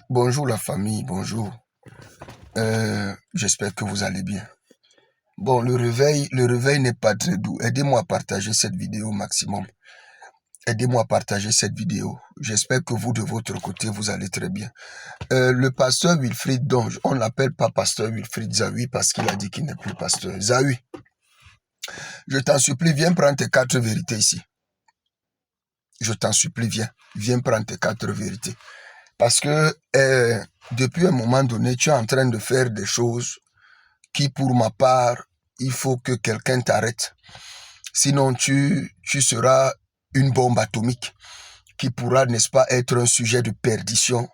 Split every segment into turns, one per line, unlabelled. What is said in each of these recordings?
Bonjour la famille, bonjour. J'espère que vous allez bien. Bon, le réveil n'est pas très doux. Aidez-moi à partager cette vidéo au maximum. Aidez-moi à partager cette vidéo. J'espère que vous, de votre côté, vous allez très bien. Le pasteur Wilfried Donge, on l'appelle pas pasteur Wilfried Zawi parce qu'il a dit qu'il n'est plus pasteur. Zawi, je t'en supplie, viens prendre tes 4 vérités ici. Je t'en supplie, viens prendre tes 4 vérités. Parce que depuis un moment donné, tu es en train de faire des choses qui, pour ma part, il faut que quelqu'un t'arrête. Sinon, tu seras une bombe atomique qui pourra, n'est-ce pas, être un sujet de perdition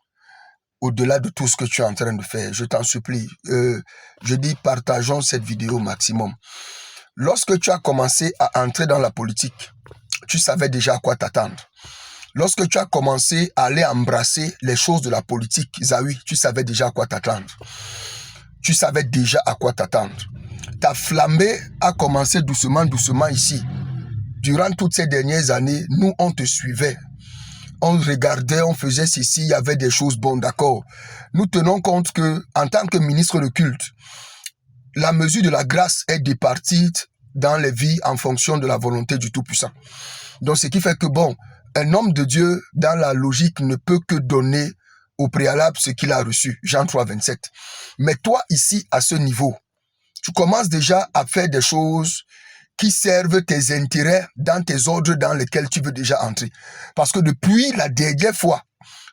au-delà de tout ce que tu es en train de faire. Je t'en supplie. Je dis, partageons cette vidéo au maximum. Lorsque tu as commencé à entrer dans la politique, tu savais déjà à quoi t'attendre. Lorsque tu as commencé à aller embrasser les choses de la politique, Zawi, tu savais déjà à quoi t'attendre. Tu savais déjà à quoi t'attendre. Ta flambée a commencé doucement ici. Durant toutes ces dernières années, nous, on te suivait. On regardait, on faisait ceci, il y avait des choses bonnes, d'accord. Nous tenons compte que, en tant que ministre de culte, la mesure de la grâce est départie dans les vies en fonction de la volonté du Tout-Puissant. Donc, ce qui fait que, bon, un homme de Dieu, dans la logique, ne peut que donner au préalable ce qu'il a reçu. Jean 3, 27. Mais toi, ici, à ce niveau, tu commences déjà à faire des choses qui servent tes intérêts dans tes ordres dans lesquels tu veux déjà entrer. Parce que depuis la dernière fois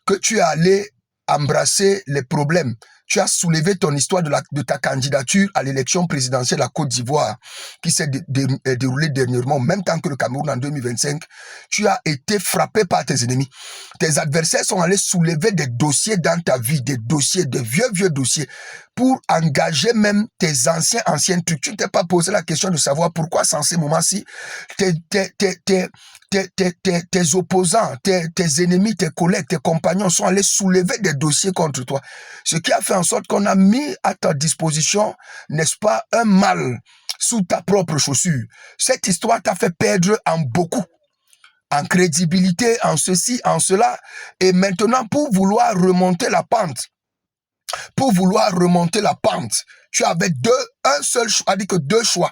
que tu es allé embrasser les problèmes, tu as soulevé ton histoire de ta candidature à l'élection présidentielle à Côte d'Ivoire qui s'est déroulée dernièrement, en même temps que le Cameroun en 2025, tu as été frappé par tes ennemis. Tes adversaires sont allés soulever des dossiers dans ta vie, des dossiers, des vieux dossiers, pour engager même tes anciens trucs. Tu ne t'es pas posé la question de savoir pourquoi, en ce moment-ci, tes opposants, tes ennemis, tes collègues, tes compagnons sont allés soulever des dossiers contre toi. Ce qui a fait en sorte qu'on a mis à ta disposition, n'est-ce pas, un mal sous ta propre chaussure. Cette histoire t'a fait perdre en beaucoup, en crédibilité, en ceci, en cela. Et maintenant, pour vouloir remonter la pente, tu avais un seul choix, c'est-à-dire que 2 choix.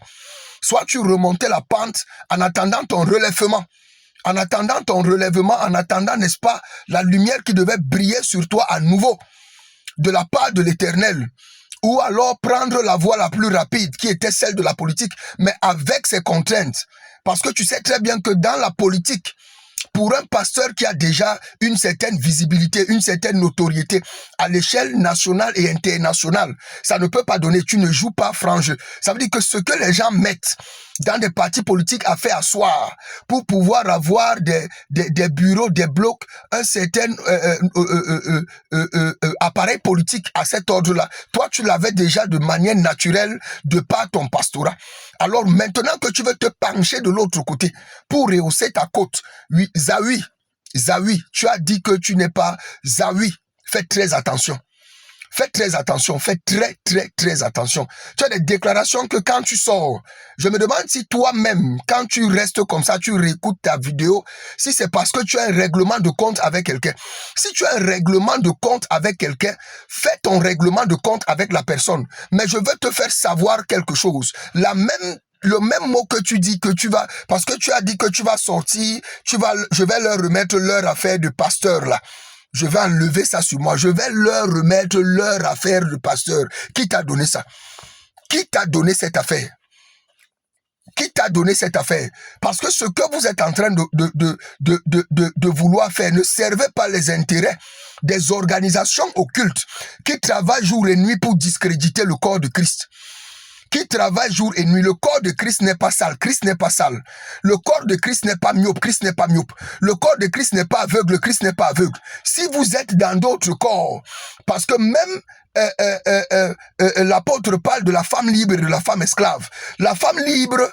Soit tu remontais la pente en attendant ton relèvement. En attendant, n'est-ce pas, la lumière qui devait briller sur toi à nouveau de la part de l'Éternel. Ou alors prendre la voie la plus rapide qui était celle de la politique, mais avec ses contraintes. Parce que tu sais très bien que dans la politique, pour un pasteur qui a déjà une certaine visibilité, une certaine notoriété à l'échelle nationale et internationale, ça ne peut pas donner, tu ne joues pas franc jeu. Ça veut dire que ce que les gens mettent dans des partis politiques à faire asseoir pour pouvoir avoir des bureaux, des blocs, un certain appareil politique à cet ordre-là. Toi, tu l'avais déjà de manière naturelle de par ton pastorat. Alors maintenant que tu veux te pencher de l'autre côté pour rehausser ta côte, oui, Zawi, tu as dit que tu n'es pas Zawi. Fais très attention. Fais très attention, fais très attention. Tu as des déclarations que quand tu sors, je me demande si toi-même, quand tu restes comme ça, tu réécoutes ta vidéo, si c'est parce que tu as un règlement de compte avec quelqu'un. Si tu as un règlement de compte avec quelqu'un, fais ton règlement de compte avec la personne. Mais je veux te faire savoir quelque chose. Le même mot que tu dis que tu vas, parce que tu as dit que tu vas sortir, je vais leur remettre leur affaire de pasteur là. Je vais enlever ça sur moi. Je vais leur remettre leur affaire de pasteur. Qui t'a donné ça? Qui t'a donné cette affaire? Qui t'a donné cette affaire? Parce que ce que vous êtes en train de vouloir faire ne servait pas les intérêts des organisations occultes qui travaillent jour et nuit pour discréditer le corps de Christ. Qui travaille jour et nuit. Le corps de Christ n'est pas sale. Christ n'est pas sale. Le corps de Christ n'est pas myope. Christ n'est pas myope. Le corps de Christ n'est pas aveugle. Christ n'est pas aveugle. Si vous êtes dans d'autres corps, parce que même l'apôtre parle de la femme libre et de la femme esclave. La femme libre.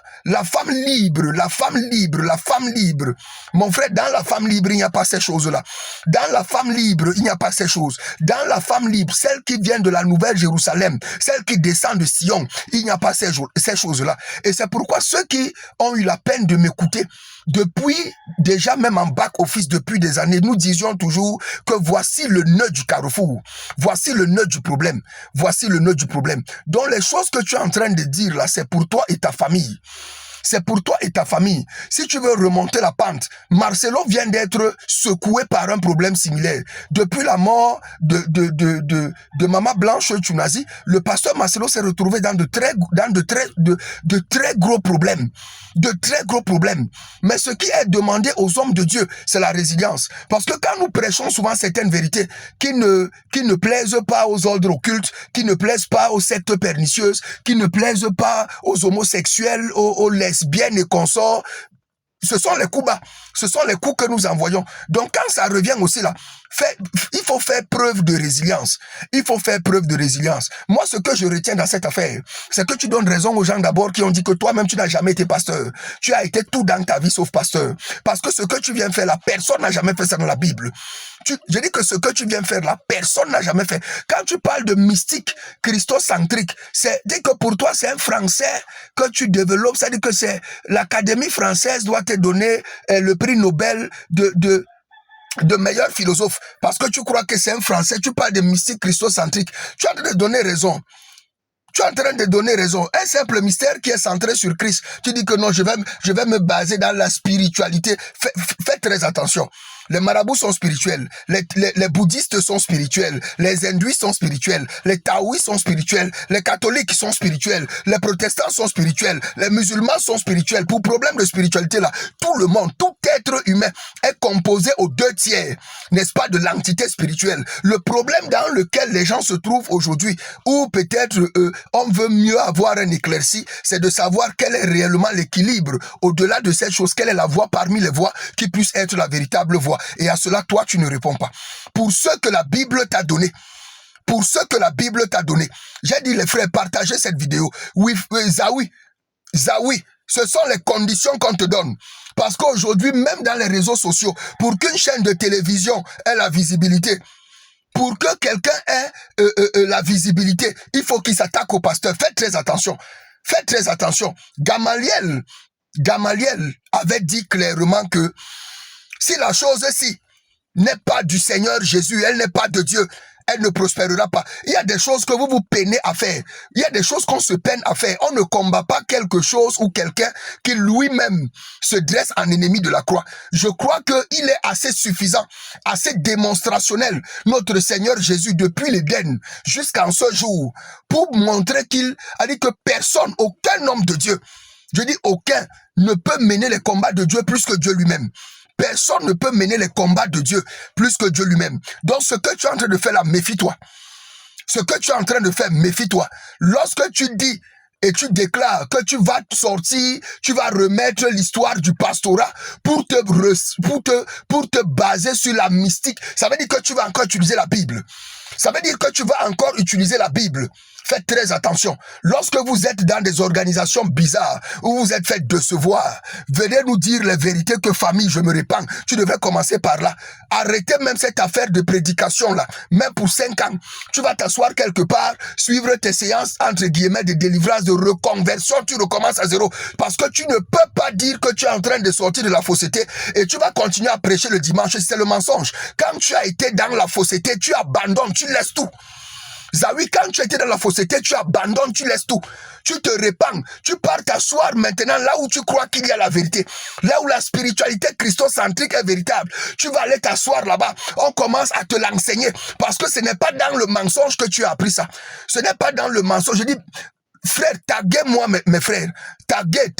Mon frère, dans la femme libre, il n'y a pas ces choses-là. Dans la femme libre, il n'y a pas ces choses. Dans la femme libre, celle qui vient de la Nouvelle Jérusalem, celle qui descend de Sion, il n'y a pas ces choses-là. Et c'est pourquoi ceux qui ont eu la peine de m'écouter, Depuis, déjà même en back-office, depuis des années, nous disions toujours que voici le nœud du carrefour. Voici le nœud du problème. Voici le nœud du problème. Donc les choses que tu es en train de dire là, c'est pour toi et ta famille. C'est pour toi et ta famille. Si tu veux remonter la pente, Marcelo vient d'être secoué par un problème similaire. Depuis la mort de Maman Blanche Tchounazi, le pasteur Marcelo s'est retrouvé dans de très gros problèmes. De très gros problèmes. Mais ce qui est demandé aux hommes de Dieu, c'est la résilience. Parce que quand nous prêchons souvent certaines vérités qui ne plaisent pas aux ordres occultes, qui ne plaisent pas aux sectes pernicieuses, qui ne plaisent pas aux homosexuels, aux lesbiennes et consorts, ce sont les coups bas, ce sont les coups que nous envoyons. Donc quand ça revient aussi là, il faut faire preuve de résilience. Il faut faire preuve de résilience. Moi, ce que je retiens dans cette affaire, c'est que tu donnes raison aux gens d'abord qui ont dit que toi-même, tu n'as jamais été pasteur. Tu as été tout dans ta vie sauf pasteur. Parce que ce que tu viens faire là, personne n'a jamais fait ça dans la Bible. Je dis que ce que tu viens faire là, personne n'a jamais fait. Quand tu parles de mystique christocentrique, c'est dire que pour toi, c'est un français que tu développes. C'est-à-dire que c'est l'Académie française doit te donner le prix Nobel de meilleur philosophe, parce que tu crois que c'est un français, tu parles de mystique christocentrique. Tu es en train de donner raison. Tu es en train de donner raison. Un simple mystère qui est centré sur Christ. Tu dis que non, je vais me baser dans la spiritualité. Fais très attention. Les marabouts sont spirituels, les bouddhistes sont spirituels, les hindouistes sont spirituels, les taoïstes sont spirituels, les catholiques sont spirituels, les protestants sont spirituels, les musulmans sont spirituels. Pour problème de spiritualité là, tout le monde, tout être humain est composé aux 2/3, n'est-ce pas, de l'entité spirituelle. Le problème dans lequel les gens se trouvent aujourd'hui, ou peut-être on veut mieux avoir un éclairci, c'est de savoir quel est réellement l'équilibre. Au-delà de cette chose, quelle est la voie parmi les voies qui puisse être la véritable voie. Et à cela, toi, tu ne réponds pas. Pour ce que la Bible t'a donné, pour ce que la Bible t'a donné, j'ai dit les frères, partagez cette vidéo. Oui, Zawi, ce sont les conditions qu'on te donne. Parce qu'aujourd'hui, même dans les réseaux sociaux, pour qu'une chaîne de télévision ait la visibilité, pour que quelqu'un ait la visibilité, il faut qu'il s'attaque au pasteur. Faites très attention. Faites très attention. Gamaliel avait dit clairement que si la chose-ci n'est pas du Seigneur Jésus, elle n'est pas de Dieu, elle ne prospérera pas. Il y a des choses que vous peinez à faire. Il y a des choses qu'on se peine à faire. On ne combat pas quelque chose ou quelqu'un qui lui-même se dresse en ennemi de la croix. Je crois qu'il est assez suffisant, assez démonstrationnel, notre Seigneur Jésus, depuis l'Éden jusqu'en ce jour, pour montrer qu'il a dit que personne, aucun homme de Dieu, je dis aucun, ne peut mener les combats de Dieu plus que Dieu lui-même. Personne ne peut mener les combats de Dieu plus que Dieu lui-même. Donc ce que tu es en train de faire là, méfie-toi. Ce que tu es en train de faire, méfie-toi. Lorsque tu dis et tu déclares que tu vas sortir, tu vas remettre l'histoire du pastorat pour te baser sur la mystique, ça veut dire que tu vas encore utiliser la Bible. Ça veut dire que tu vas encore utiliser la Bible. Faites très attention. Lorsque vous êtes dans des organisations bizarres, où vous êtes fait décevoir, venez nous dire les vérités que famille, je me répands. Tu devrais commencer par là. Arrêtez même cette affaire de prédication là. Même pour 5 ans, tu vas t'asseoir quelque part, suivre tes séances, entre guillemets, de délivrance, de reconversion, tu recommences à zéro. Parce que tu ne peux pas dire que tu es en train de sortir de la fausseté et tu vas continuer à prêcher le dimanche. C'est le mensonge. Quand tu as été dans la fausseté, tu abandonnes, tu laisses tout. Zawi, quand tu étais dans la fausseté, tu abandonnes, tu laisses tout. Tu te répands. Tu pars t'asseoir maintenant là où tu crois qu'il y a la vérité. Là où la spiritualité christocentrique est véritable. Tu vas aller t'asseoir là-bas. On commence à te l'enseigner. Parce que ce n'est pas dans le mensonge que tu as appris ça. Ce n'est pas dans le mensonge. Je dis, frère, taguez-moi mes frères. Taguez.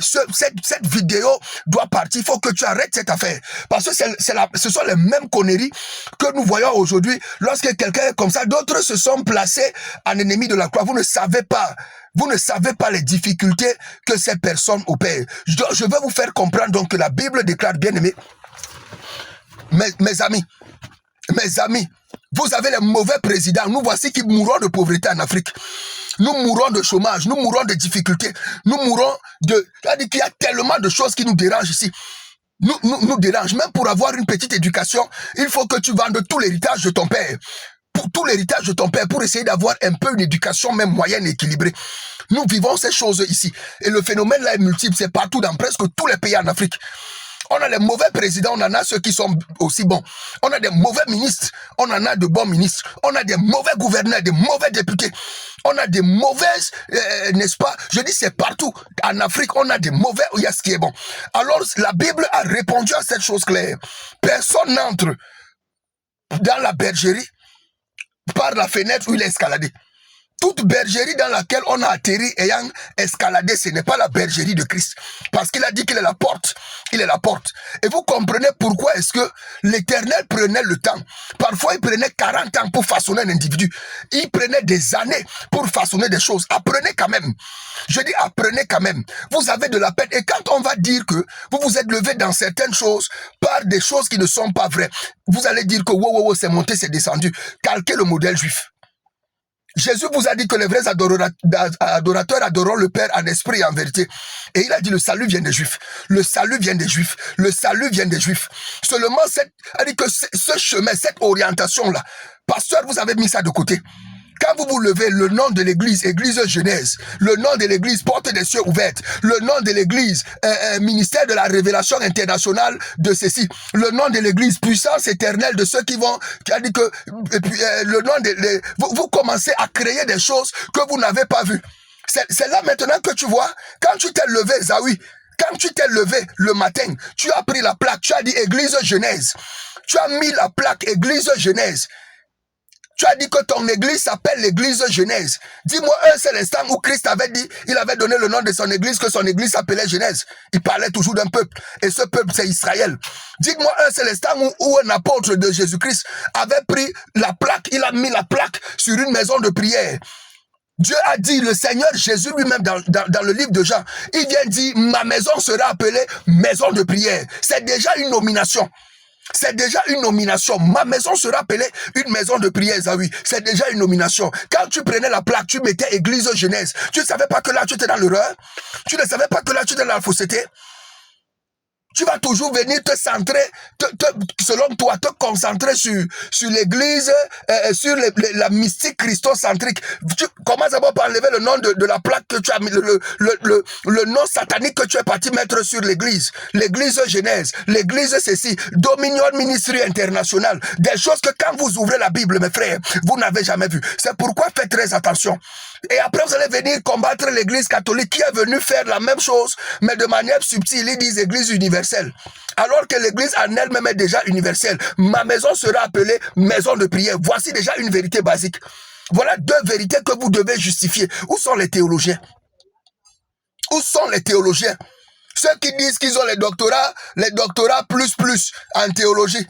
Cette vidéo doit partir. Il faut que tu arrêtes cette affaire. Parce que ce sont les mêmes conneries que nous voyons aujourd'hui. Lorsque quelqu'un est comme ça, d'autres se sont placés en ennemi de la croix. Vous ne savez pas. Vous ne savez pas les difficultés que ces personnes opèrent. Je veux vous faire comprendre donc que la Bible déclare, bien aimé, mes amis, vous avez les mauvais présidents. Nous voici qui mourrons de pauvreté en Afrique. Nous mourons de chômage, nous mourons de difficultés, nous mourons de... C'est-à-dire qu'il y a tellement de choses qui nous dérangent ici. Nous dérangent. Même pour avoir une petite éducation, il faut que tu vendes tout l'héritage de ton père. Pour tout l'héritage de ton père, pour essayer d'avoir un peu une éducation même moyenne, équilibrée. Nous vivons ces choses ici. Et le phénomène là est multiple. C'est partout dans presque tous les pays en Afrique. On a des mauvais présidents, on en a ceux qui sont aussi bons. On a des mauvais ministres, on en a de bons ministres. On a des mauvais gouverneurs, des mauvais députés. On a des mauvaises, n'est-ce pas? Je dis c'est partout. En Afrique, on a des mauvais, il y a ce qui est bon. Alors, la Bible a répondu à cette chose claire. Personne n'entre dans la bergerie par la fenêtre où il est escaladé. Toute bergerie dans laquelle on a atterri ayant escaladé, ce n'est pas la bergerie de Christ. Parce qu'il a dit qu'il est la porte. Il est la porte. Et vous comprenez pourquoi est-ce que l'Éternel prenait le temps. Parfois, il prenait 40 ans pour façonner un individu. Il prenait des années pour façonner des choses. Apprenez quand même. Je dis apprenez quand même. Vous avez de la peine. Et quand on va dire que vous vous êtes levé dans certaines choses par des choses qui ne sont pas vraies, vous allez dire que wow, c'est monté, c'est descendu. Calquez le modèle juif. Jésus vous a dit que les vrais adorateurs adoreront le Père en esprit et en vérité. Et il a dit le salut vient des Juifs. Le salut vient des Juifs. Le salut vient des Juifs. Seulement, a dit que ce chemin, cette orientation-là, pasteur, vous avez mis ça de côté. Quand vous vous levez, le nom de l'église, église Genèse, le nom de l'église, porte des cieux ouvertes, le nom de l'église, ministère de la révélation internationale de ceci, le nom de l'église, puissance éternelle de ceux qui vont, qui a dit que, et puis, le nom de, vous commencez à créer des choses que vous n'avez pas vues. C'est là maintenant que tu vois, quand tu t'es levé, Zawi, quand tu t'es levé le matin, tu as pris la plaque, tu as dit église Genèse, tu as mis la plaque église Genèse. Tu as dit que ton église s'appelle l'église Genèse. Dis-moi un seul instant où Christ avait dit, il avait donné le nom de son église, que son église s'appelait Genèse. Il parlait toujours d'un peuple. Et ce peuple, c'est Israël. Dites-moi un seul instant où un apôtre de Jésus-Christ avait pris la plaque, il a mis la plaque sur une maison de prière. Dieu a dit, le Seigneur Jésus lui-même dans le livre de Jean, il vient dire, ma maison sera appelée maison de prière. C'est déjà une nomination. C'est déjà une nomination. Ma maison sera appelée une maison de prière, Zawi. C'est déjà une nomination. Quand tu prenais la plaque, tu mettais église Genèse. Tu ne savais pas que là, tu étais dans l'erreur. Tu ne savais pas que là, tu étais dans la fausseté. Tu vas toujours venir te centrer, selon toi, te concentrer sur l'église, sur la mystique christocentrique. Tu commences d'abord par enlever le nom de la plaque que tu as mis, le nom satanique que tu es parti mettre sur l'église. L'église Genèse, l'église ceci, Dominion Ministry International. Des choses que quand vous ouvrez la Bible, mes frères, vous n'avez jamais vu. C'est pourquoi faites très attention. Et après, vous allez venir combattre l'église catholique qui est venue faire la même chose, mais de manière subtile. Ils disent église universelle. Alors que l'église en elle-même est déjà universelle. Ma maison sera appelée maison de prière. Voici déjà une vérité basique. Voilà deux vérités que vous devez justifier. Où sont les théologiens? Où sont les théologiens? Ceux qui disent qu'ils ont les doctorats plus en théologie.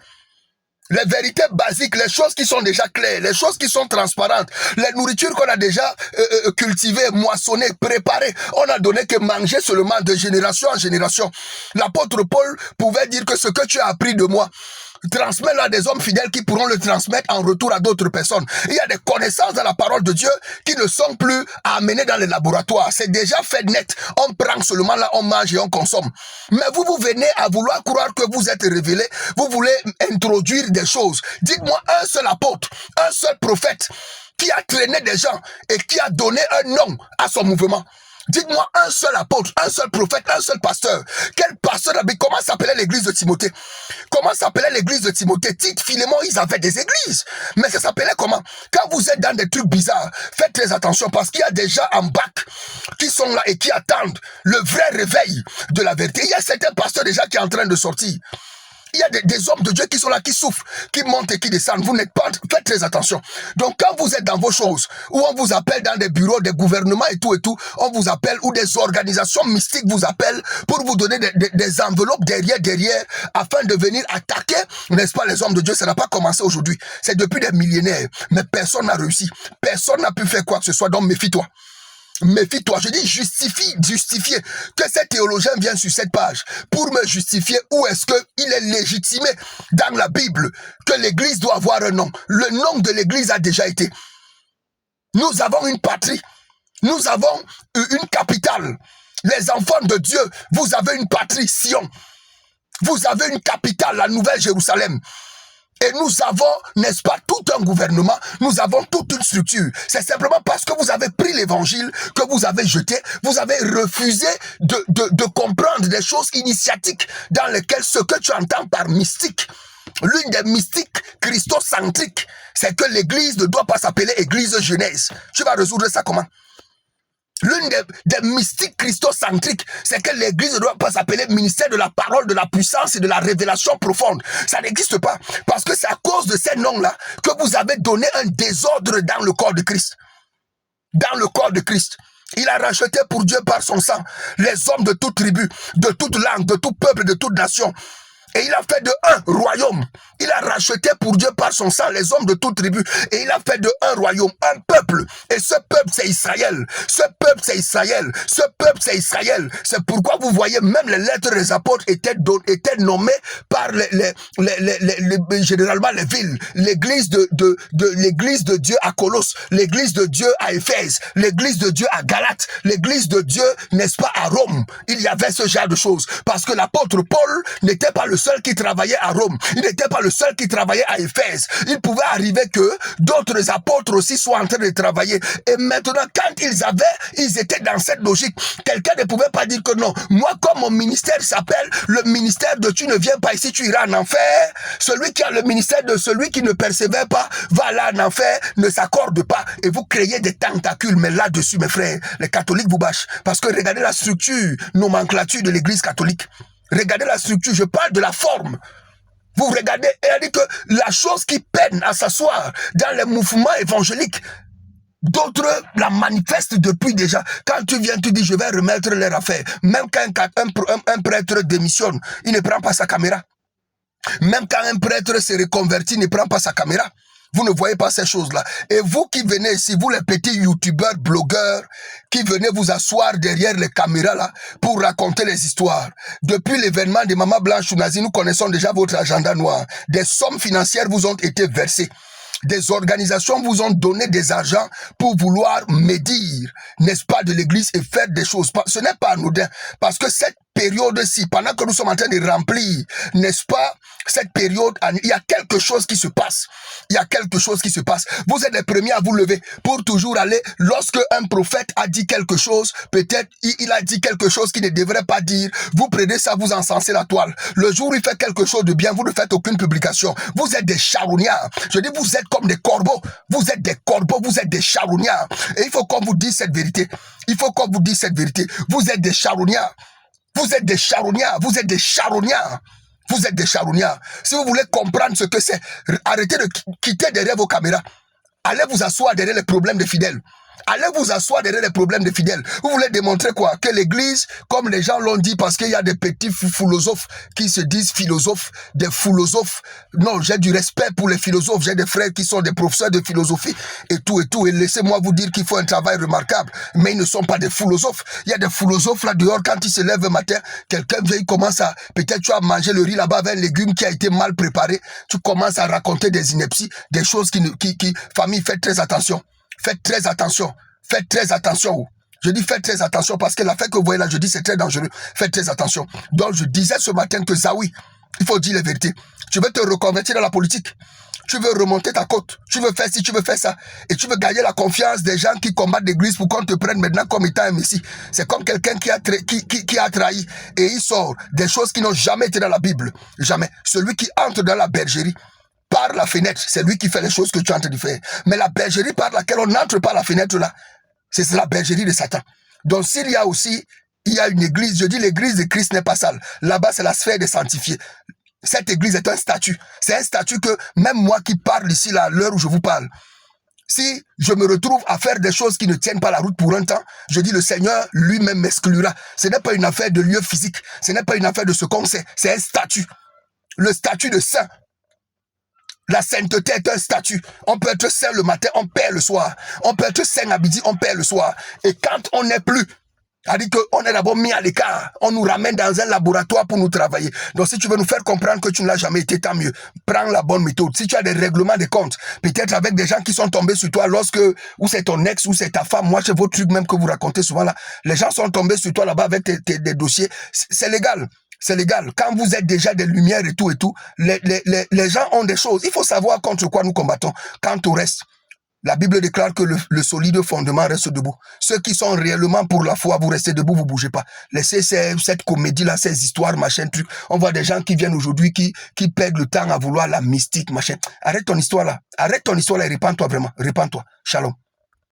Les vérités basiques, les choses qui sont déjà claires, les choses qui sont transparentes, les nourritures qu'on a déjà cultivées, moissonnées, préparées, on a donné que manger seulement de génération en génération. L'apôtre Paul pouvait dire que ce que tu as appris de moi, transmets-le à des hommes fidèles qui pourront le transmettre en retour à d'autres personnes. Il y a des connaissances dans la parole de Dieu qui ne sont plus à amener dans les laboratoires. C'est déjà fait net. On prend seulement là, on mange et on consomme. Mais vous venez à vouloir croire que vous êtes révélé. Vous voulez introduire des choses. Dites-moi un seul apôtre, un seul prophète qui a traîné des gens et qui a donné un nom à son mouvement. Dites-moi un seul apôtre, un seul prophète, un seul pasteur. Quel pasteur? Comment s'appelait l'église de Timothée? Comment s'appelait l'église de Timothée? Tite, Philémon, ils avaient des églises. Mais ça s'appelait comment? Quand vous êtes dans des trucs bizarres, faites très attention parce qu'il y a des gens en bac qui sont là et qui attendent le vrai réveil de la vérité. Il y a certains pasteurs déjà qui sont en train de sortir. Il y a des hommes de Dieu qui sont là, qui souffrent, qui montent et qui descendent. Vous n'êtes pas... Faites très attention. Donc, quand vous êtes dans vos choses, où on vous appelle dans des bureaux, des gouvernements et tout, on vous appelle, ou des organisations mystiques vous appellent pour vous donner des enveloppes derrière, afin de venir attaquer, n'est-ce pas, les hommes de Dieu. Ça n'a pas commencé aujourd'hui. C'est depuis des millénaires. Mais personne n'a réussi. Personne n'a pu faire quoi que ce soit. Donc, méfie-toi. Méfie-toi, je dis justifier que ces théologiens viennent sur cette page pour me justifier où est-ce qu'il est légitimé dans la Bible que l'église doit avoir un nom. Le nom de l'église a déjà été. Nous avons une patrie, nous avons une capitale. Les enfants de Dieu, vous avez une patrie, Sion. Vous avez une capitale, la Nouvelle Jérusalem. Et nous avons, n'est-ce pas, tout un gouvernement, nous avons toute une structure. C'est simplement parce que vous avez pris l'évangile, que vous avez jeté, vous avez refusé de comprendre des choses initiatiques dans lesquelles ce que tu entends par mystique, l'une des mystiques christocentriques, c'est que l'église ne doit pas s'appeler église Genèse. Tu vas résoudre ça comment? L'une des mystiques christocentriques, c'est que l'église ne doit pas s'appeler ministère de la parole, de la puissance et de la révélation profonde. Ça n'existe pas. Parce que c'est à cause de ces noms-là que vous avez donné un désordre dans le corps de Christ. Dans le corps de Christ. Il a racheté pour Dieu par son sang les hommes de toute tribu, de toute langue, de tout peuple, de toute nation. Et il a fait de un royaume. Il a racheté pour Dieu par son sang les hommes de toute tribu. Et il a fait de un royaume, un peuple. Et ce peuple, c'est Israël. Ce peuple, c'est Israël. Ce peuple, c'est Israël. C'est pourquoi vous voyez, même les lettres des apôtres étaient nommées par généralement les villes. L'église l'église de Dieu à Colosse. L'église de Dieu à Éphèse. L'église de Dieu à Galate. L'église de Dieu, n'est-ce pas, à Rome. Il y avait ce genre de choses. Parce que l'apôtre Paul n'était pas le seul qui travaillait à Rome. Il n'était pas le seul qui travaillait à Éphèse. Il pouvait arriver que d'autres apôtres aussi soient en train de travailler. Et maintenant, quand ils étaient dans cette logique, quelqu'un ne pouvait pas dire que non. Moi, comme mon ministère s'appelle le ministère de tu ne viens pas ici, tu iras en enfer. Celui qui a le ministère de celui qui ne persévère pas, va là en enfer, ne s'accorde pas. Et vous créez des tentacules. Mais là-dessus, mes frères, les catholiques vous bâchent. Parce que regardez la structure, nomenclature de l'église catholique. Regardez la structure, je parle de la forme. Vous regardez, et elle dit que la chose qui peine à s'asseoir dans les mouvements évangéliques, d'autres la manifestent depuis déjà. Quand tu viens, tu dis, je vais remettre leur affaire. Même quand un prêtre démissionne, il ne prend pas sa caméra. Même quand un prêtre se reconvertit, il ne prend pas sa caméra. Vous ne voyez pas ces choses-là. Et vous qui venez ici, vous les petits youtubeurs, blogueurs, qui venez vous asseoir derrière les caméras là pour raconter les histoires. Depuis l'événement de Maman Blanche Nazi, nous connaissons déjà votre agenda noir. Des sommes financières vous ont été versées. Des organisations vous ont donné des argents pour vouloir médire, n'est-ce pas, de l'église et faire des choses. Ce n'est pas anodin. Parce que cette période-ci, pendant que nous sommes en train de remplir, n'est-ce pas, cette période, il y a quelque chose qui se passe. Il y a quelque chose qui se passe. Vous êtes les premiers à vous lever pour toujours aller. Lorsque un prophète a dit quelque chose, peut-être il a dit quelque chose qu'il ne devrait pas dire. Vous prenez ça, vous encensez la toile. Le jour où il fait quelque chose de bien, vous ne faites aucune publication. Vous êtes des charognards. Je dis, vous êtes comme des corbeaux. Vous êtes des corbeaux, vous êtes des charognards. Et il faut qu'on vous dise cette vérité. Il faut qu'on vous dise cette vérité. Vous êtes des charognards. Vous êtes des charognards. Vous êtes des charognards. Vous êtes des charognards. Si vous voulez comprendre ce que c'est, arrêtez de quitter derrière vos caméras. Allez vous asseoir derrière les problèmes des fidèles. Allez vous asseoir derrière les problèmes des fidèles. Vous voulez démontrer quoi? Que l'église, comme les gens l'ont dit, parce qu'il y a des petits philosophes qui se disent philosophes, des philosophes. Non, j'ai du respect pour les philosophes. J'ai des frères qui sont des professeurs de philosophie et tout et tout. Et laissez-moi vous dire qu'il faut un travail remarquable. Mais ils ne sont pas des philosophes. Il y a des philosophes là dehors, quand ils se lèvent le matin, quelqu'un vient, il commence à, peut-être tu as mangé le riz là-bas avec un légume qui a été mal préparé. Tu commences à raconter des inepties, des choses famille, faites très attention. Faites très attention. Faites très attention. Je dis faites très attention parce que l'affaire que vous voyez là, je dis c'est très dangereux. Faites très attention. Donc je disais ce matin que Zawi, il faut dire la vérité. Tu veux te reconvertir dans la politique. Tu veux remonter ta côte. Tu veux faire ci, tu veux faire ça. Et tu veux gagner la confiance des gens qui combattent l'église pour qu'on te prenne maintenant comme étant un messie. C'est comme quelqu'un qui a trahi. Et il sort des choses qui n'ont jamais été dans la Bible. Jamais. Celui qui entre dans la bergerie par la fenêtre, c'est lui qui fait les choses que tu es en train de faire. Mais la bergerie par laquelle on n'entre pas la fenêtre là, c'est la bergerie de Satan. Donc s'il y a aussi, il y a une église, je dis l'église de Christ n'est pas sale. Là-bas, c'est la sphère des sanctifiés. Cette église est un statut. C'est un statut que même moi qui parle ici là, à l'heure où je vous parle, si je me retrouve à faire des choses qui ne tiennent pas la route pour un temps, je dis le Seigneur lui-même m'exclura. Ce n'est pas une affaire de lieu physique. Ce n'est pas une affaire de ce qu'on sait. C'est un statut. Le statut de saint. La sainteté est un statut. On peut être saint le matin, on perd le soir. On peut être saint à midi, on perd le soir. Et quand on n'est plus, c'est-à-dire qu'on est d'abord mis à l'écart. On nous ramène dans un laboratoire pour nous travailler. Donc si tu veux nous faire comprendre que tu ne l'as jamais été, tant mieux. Prends la bonne méthode. Si tu as des règlements de compte, peut-être avec des gens qui sont tombés sur toi ou c'est ton ex, ou c'est ta femme, moi c'est vos trucs même que vous racontez souvent là. Les gens sont tombés sur toi là-bas avec des dossiers. C'est légal. c'est légal. Quand vous êtes déjà des lumières et tout, les gens ont des choses. Il faut savoir contre quoi nous combattons. Quant au reste, la Bible déclare que le solide fondement reste debout. Ceux qui sont réellement pour la foi, vous restez debout, vous bougez pas. Laissez cette comédie-là, ces histoires, machin, truc. On voit des gens qui viennent aujourd'hui, qui perdent le temps à vouloir la mystique, machin. Arrête ton histoire là. Arrête ton histoire là et répands-toi vraiment. Répands-toi. Shalom.